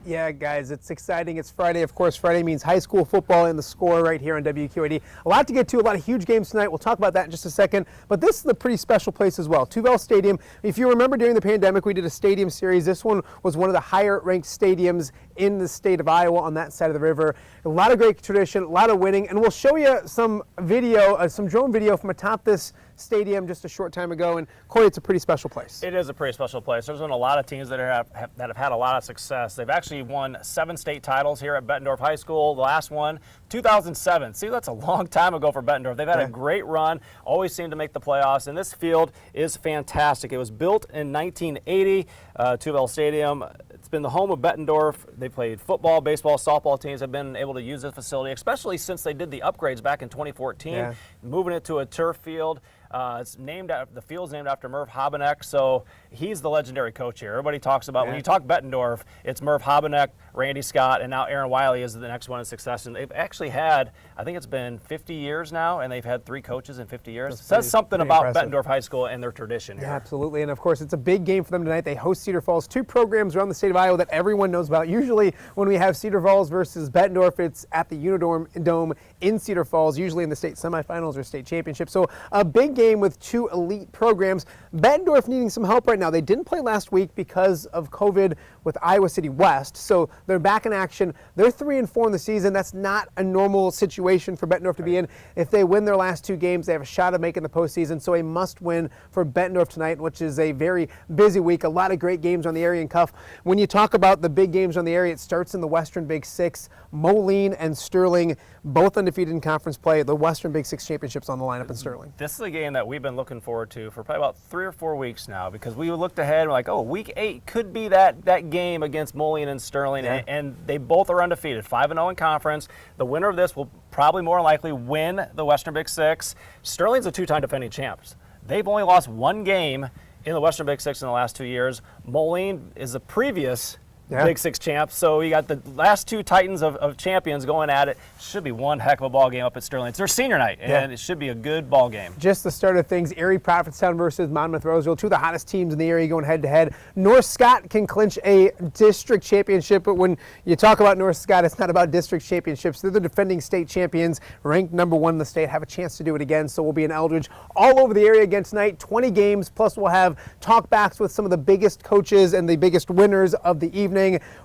Yeah, guys, it's exciting. It's Friday. Of course, Friday means high school football in the score right here on WQAD. A lot to get to, a lot of huge games tonight. We'll talk about that in just a second. But this is a pretty special place as well. Tuval Stadium. If you remember during the pandemic, we did a stadium series. This one was one of the higher ranked stadiums in the state of Iowa on that side of the river. A lot of great tradition, a lot of winning. And we'll show you some video, some drone video from atop this stadium just a short time ago. And Kory, it's a pretty special place. It is a pretty special place. There's been a lot of teams that have had a lot of success. They've actually won 7 state titles here at Bettendorf High School. The last one, 2007. See, that's a long time ago for Bettendorf. They've had a great run, always seem to make the playoffs, and this field is fantastic. It was built in 1980, Tuval Stadium. It's been the home of Bettendorf. They played football, baseball, softball teams have been able to use this facility, especially since they did the upgrades back in 2014, moving it to a turf field. The field's named after Merv Habeneck, so he's the legendary coach here. Everybody talks about, when you talk Bettendorf, it's Merv Habeneck, Randy Scott, and now Aaron Wiley is the next one in succession. They've actually had, I think it's been 50 years now, and they've had 3 coaches in 50 years. It says something about Bettendorf High School and their tradition here. Yeah, absolutely, and of course it's a big game for them tonight. They host Cedar Falls, 2 programs around the state of Iowa that everyone knows about. Usually when we have Cedar Falls versus Bettendorf, it's at the Unidome Dome in Cedar Falls, usually in the state semifinals or state championship. So a big game with 2 elite programs. Bettendorf needing some help right now. They didn't play last week because of COVID with Iowa City West, so they're back in action. They're 3-4 in the season. That's not a normal situation for Bettendorf to be in. If they win their last 2 games, they have a shot of making the postseason, so a must-win for Bettendorf tonight, which is a very busy week. A lot of great games on the area and Cuff. When you talk about the big games on the area, it starts in the Western Big Six. Moline and Sterling, both undefeated in conference play. The Western Big Six championships on the lineup in Sterling. This is a game that we've been looking forward to for probably about 3 or 4 weeks now, because we looked ahead and we're like, oh, week 8 could be that game against Moline and Sterling, and they both are undefeated, 5-0 in conference. The winner of this will probably more likely win the Western Big Six. Sterling's a 2-time defending champs. They've only lost 1 game in the Western Big Six in the last 2 years. Moline is the previous Big Six champs, so you got the last 2 titans of champions going at it. Should be one heck of a ball game up at Sterling. It's their senior night, and it should be a good ball game. Just the start of things. Erie Prophetstown versus Monmouth Roseville, 2 of the hottest teams in the area going head-to-head. North Scott can clinch a district championship, but when you talk about North Scott, it's not about district championships. They're the defending state champions, ranked #1 in the state, have a chance to do it again, so we'll be in Eldridge all over the area again tonight. 20 games, plus we'll have talkbacks with some of the biggest coaches and the biggest winners of the evening.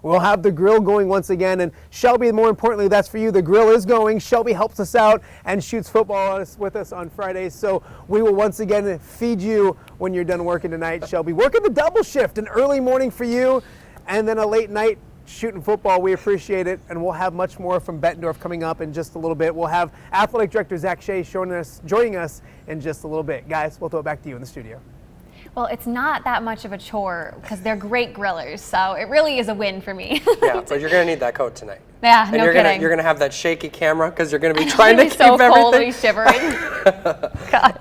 We'll have the grill going once again, and Shelby, more importantly, that's for you. The grill is going. Shelby helps us out and shoots football with us on Fridays, so we will once again feed you when you're done working tonight. Shelby, working the double shift, an early morning for you, and then a late night shooting football. We appreciate it, and we'll have much more from Bettendorf coming up in just a little bit. We'll have Athletic Director Zach Shea joining us in just a little bit. Guys, we'll throw it back to you in the studio. Well, it's not that much of a chore because they're great grillers, so it really is a win for me. Yeah, but you're going to need that coat tonight. Yeah, and no kidding. You're going to have that shaky camera because you're going to be trying to keep everything. It's so cold, shivering. God.